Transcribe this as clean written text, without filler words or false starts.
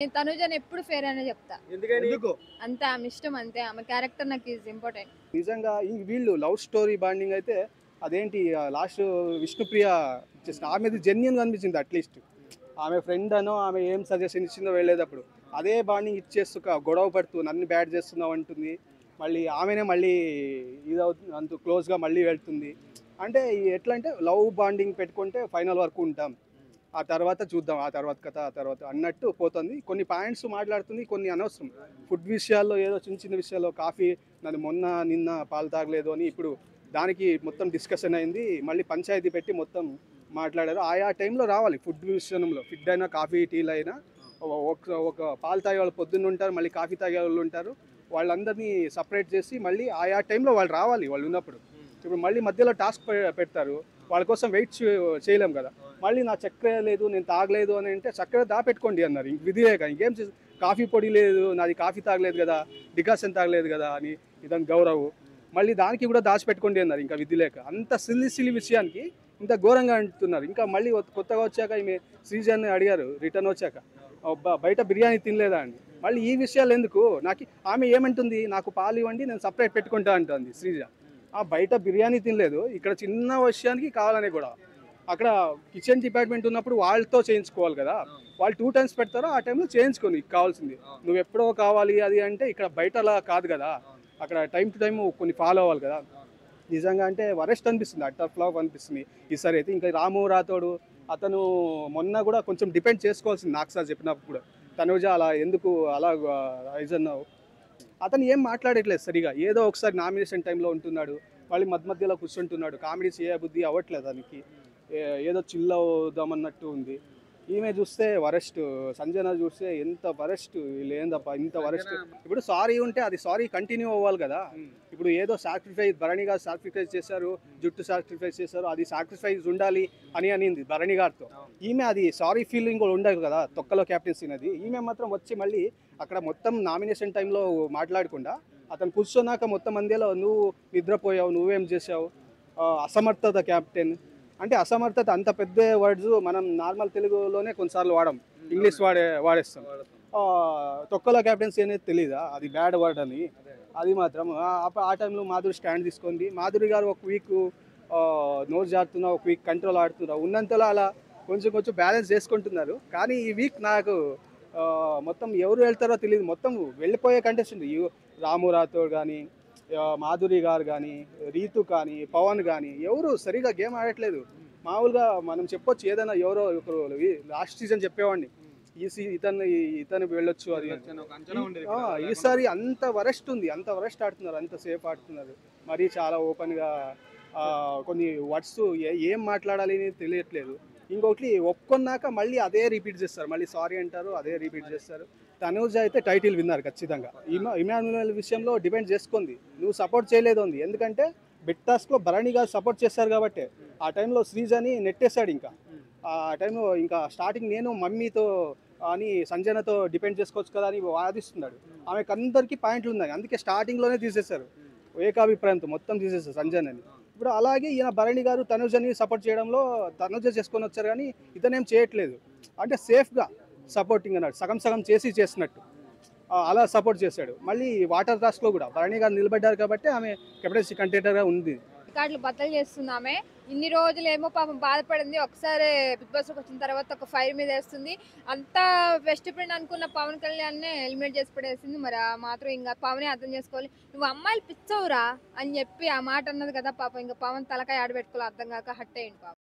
నేను తనుజని ఎప్పుడు ఫేర్ అనే చెప్తా. ఎందుకు? అంతే ఆమె ఇష్టం అంతే. ఆమె క్యారెక్టర్ నాకు ఈజ్ ఇంపార్టెంట్. నిజంగా వీళ్ళు లవ్ స్టోరీ బాండింగ్ అయితే అదేంటి లాస్ట్ విష్ణుప్రియ జస్ట్ ఆమెది జెన్యున్‌గా అనిపించింది అట్‌లీస్ట్. ఆమె ఫ్రెండ్ అనో ఆమె ఏం సజెషన్ ఇచ్చిందో వెళ్ళేటప్పుడు. అదే బాండింగ్ ఇచ్చేస్తూ గొడవ పడుతూ నన్ను బ్యాడ్ చేస్తున్నావు అంటుంది. మళ్ళీ ఆమెనే మళ్ళీ ఇదవుతుంది అంత క్లోజ్‌గా మళ్ళీ వెళ్తుంది. అంటే ఎట్లా అంటే లవ్ బాండింగ్ పెట్టుకుంటే ఫైనల్ వరకు ఉంటాం. ఆ తర్వాత చూద్దాం. ఆ తర్వాత కథ ఆ తర్వాత అన్నట్టు పోతుంది. కొన్ని పాయింట్స్ మాట్లాడుతుంది. కొన్ని అనవసరం. ఫుడ్ విషయాల్లో ఏదో చిన్న చిన్న విషయాల్లో కాఫీ నన్ను నిన్న పాలు తాగలేదు అని ఇప్పుడు దానికి మొత్తం డిస్కషన్ అయింది. మళ్ళీ పంచాయతీ పెట్టి మొత్తం మాట్లాడారు. ఆయా టైంలో రావాలి ఫుడ్ విషయంలో. ఫుడ్ అయినా, కాఫీ, టీలు అయినా ఒక ఒక పాలు తాగేవాళ్ళు పొద్దున్న ఉంటారు. మళ్ళీ కాఫీ తాగేవాళ్ళు ఉంటారు. వాళ్ళందరినీ సెపరేట్ చేసి మళ్ళీ ఆయా టైంలో వాళ్ళు రావాలి వాళ్ళు ఉన్నప్పుడు. ఇప్పుడు మళ్ళీ మధ్యలో టాస్క్ పెడతారు. వాళ్ళ కోసం వెయిట్ చేయలేం కదా. మళ్ళీ నా చక్కెర లేదు నేను తాగలేదు అని అంటే చక్కెర దాపెట్టుకోండి అన్నారు. ఇంక విధిలేక ఇంకేం కాఫీ పొడి లేదు నాది కాఫీ తాగలేదు కదా, డికాషన్ తాగలేదు కదా అని ఇదని గౌరవ్ మళ్ళీ దానికి కూడా దాచిపెట్టుకోండి అన్నారు. ఇంకా విధి లేక అంత సిల్లి విషయానికి ఇంత ఘోరంగా అంటున్నారు. ఇంకా మళ్ళీ కొత్తగా వచ్చాక ఈమె శ్రీజాన్ని అడిగారు రిటర్న్ వచ్చాక, బయట బిర్యానీ తినలేదా అండి. మళ్ళీ ఈ విషయాలు ఎందుకు నాకు ఆమె ఏమంటుంది, నాకు పాలు ఇవ్వండి నేను సపరేట్ పెట్టుకుంటా అంటుంది శ్రీజ. బయట బిర్యానీ తినలేదు, ఇక్కడ చిన్న విషయానికి కావాలనే కూడా అక్కడ కిచెన్ డిపార్ట్మెంట్ ఉన్నప్పుడు వాళ్ళతో చేయించుకోవాలి కదా. వాళ్ళు 2 టైమ్స్ పెడతారో ఆ టైంలో చేయించుకొని కావాల్సింది. నువ్వు ఎప్పుడో కావాలి అది అంటే ఇక్కడ బయట అలా కాదు కదా. అక్కడ టైం టు టైం కొన్ని ఫాలో అవ్వాలి కదా. నిజంగా అంటే వరెస్ట్ అనిపిస్తుంది, అట్టర్ ఫ్లాప్ అనిపిస్తుంది ఈసారి అయితే. ఇంకా రాము రాథోడు అతను మొన్న కూడా కొంచెం డిపెండ్ చేసుకోవాల్సింది నాకు సార్ చెప్పినప్పుడు కూడా. తనుజ అలా ఎందుకు అలా రైజన్ అతను ఏం మాట్లాడట్లేదు సరిగా. ఏదో ఒకసారి నామినేషన్ టైంలో ఉంటున్నాడు, మళ్ళీ మధ్యలో కూర్చుంటున్నాడు. కామెడీ చేయబుద్ధి అవ్వట్లేదు దానికి. ఏదో చిల్ అవుదామన్నట్టు ఉంది. ఈమె చూస్తే వరెస్ట్, సంజన చూస్తే ఎంత వరెస్ట్. వీళ్ళు ఏందప్ప ఇంత వరెస్ట్. ఇప్పుడు సారీ ఉంటే అది సారీ కంటిన్యూ అవ్వాలి కదా. ఇప్పుడు ఏదో సాక్రిఫైస్ భరణి గారు సాక్రిఫైస్ చేశారు, జుట్టు సాక్రిఫైస్ చేశారు, అది సాక్రిఫైస్ ఉండాలి అని అనింది భరణి గారితో. ఈమె అది సారీ ఫీలింగ్ కూడా ఉండదు కదా తొక్కలో క్యాప్టెన్సీ అనేది. ఈమె మాత్రం వచ్చి మళ్ళీ అక్కడ మొత్తం నామినేషన్ టైంలో మాట్లాడకుండా అతను కూర్చున్నాక మొత్తం మందిలో నువ్వు నిద్రపోయావు, నువ్వేం చేసావు, అసమర్థత క్యాప్టెన్ అంటే. అసమర్థత అంత పెద్ద వర్డ్స్ మనం నార్మల్ తెలుగులోనే కొన్నిసార్లు ఇంగ్లీష్ వాడేస్తాం. తొక్కలో క్యాప్టెన్సీ అనేది తెలీదా, అది బ్యాడ్ వర్డ్ అని. అది మాత్రం ఆ టైంలో మాధురి స్టాండ్ తీసుకుంది. మాధురి గారు ఒక వీక్ నోరు జారుతున్నా, ఒక వీక్ కంట్రోల్ ఆడుతున్నా, ఉన్నంతలో అలా కొంచెం కొంచెం బ్యాలెన్స్ చేసుకుంటున్నారు. కానీ ఈ వీక్ నాకు మొత్తం ఎవరు వెళ్తారో తెలియదు. మొత్తం వెళ్ళిపోయే కంటెస్టెంట్ రాము రాథోడ్ కానీ, మాధురి గారు కానీ, రీతు కానీ, పవన్ కానీ ఎవరు సరిగా గేమ్ ఆడట్లేదు. మామూలుగా మనం చెప్పొచ్చు ఏదైనా ఎవరో ఒకరు లాస్ట్ సీజన్ చెప్పేవాడిని ఇతను వెళ్ళొచ్చు అది. ఈసారి అంత వరెస్ట్ ఉంది, అంత వరెస్ట్ ఆడుతున్నారు, అంత సేఫ్ ఆడుతున్నారు. మరీ చాలా ఓపెన్గా కొన్ని వర్డ్స్ ఏం మాట్లాడాలి అని తెలియట్లేదు. ఇంకొకటి ఒప్పుకున్నాక మళ్ళీ అదే రిపీట్ చేస్తారు, మళ్ళీ సారీ అంటారు, అదే రిపీట్ చేస్తారు. తనూజ అయితే టైటిల్ విన్నారు ఖచ్చితంగా. ఇమాన్యుయల్ విషయంలో డిపెండ్ చేసుకుంది, నువ్వు సపోర్ట్ చేయలేదు ఉంది. ఎందుకంటే బిగ్ టాస్క్లో భరణి గారు సపోర్ట్ చేస్తారు కాబట్టి. ఆ టైంలో శ్రీజని నెట్టేశాడు. ఇంకా ఆ టైంలో ఇంకా స్టార్టింగ్ నేను మమ్మీతో అని సంజనతో డిపెండ్ చేసుకోవచ్చు కదా అని వాదిస్తున్నాడు. ఆమెకు అందరికీ పాయింట్లు ఉన్నాయి, అందుకే స్టార్టింగ్లోనే తీసేశారు. ఏకాభిప్రాయంతో మొత్తం తీసేశారు సంజనని. ఇప్పుడు అలాగే ఈయన భరణి గారు తనుజని సపోర్ట్ చేయడంలో తనుజ చేసుకొని వచ్చారు కానీ ఇతనేం చేయట్లేదు. అంటే సేఫ్గా సపోర్టింగ్ అన్నాడు, సగం సగం చేసినట్టు అలా సపోర్ట్ చేశాడు. మళ్ళీ వాటర్ టాస్క్లో కూడా భరణి గారు నిలబడ్డారు కాబట్టి ఆమె కెప్టెన్సీ కంటెండర్గా ఉంది. రికార్డులు బద్దలు చేస్తున్నామే. ఇన్ని రోజులు ఏమో పాపం బాధపడింది, ఒకసారి బిగ్ బాస్కి వచ్చిన తర్వాత ఒక ఫైర్ మీద వేస్తుంది. అంతా బెస్ట్ ఫ్రెండ్ అనుకున్న పవన్ కళ్యాణ్నే ఎలిమినేట్ చేసి పడేసింది. మరి ఆ మాత్రం ఇంకా పవనే అర్థం చేసుకోవాలి. నువ్వు అమ్మాయిలు పిచ్చవురా అని చెప్పి ఆ మాట అన్నది కదా పాపం. ఇంకా పవన్ తలకాయ ఆడబెట్టుకోవాలి అర్థం కాక హట్ అయ్యింది పాపం.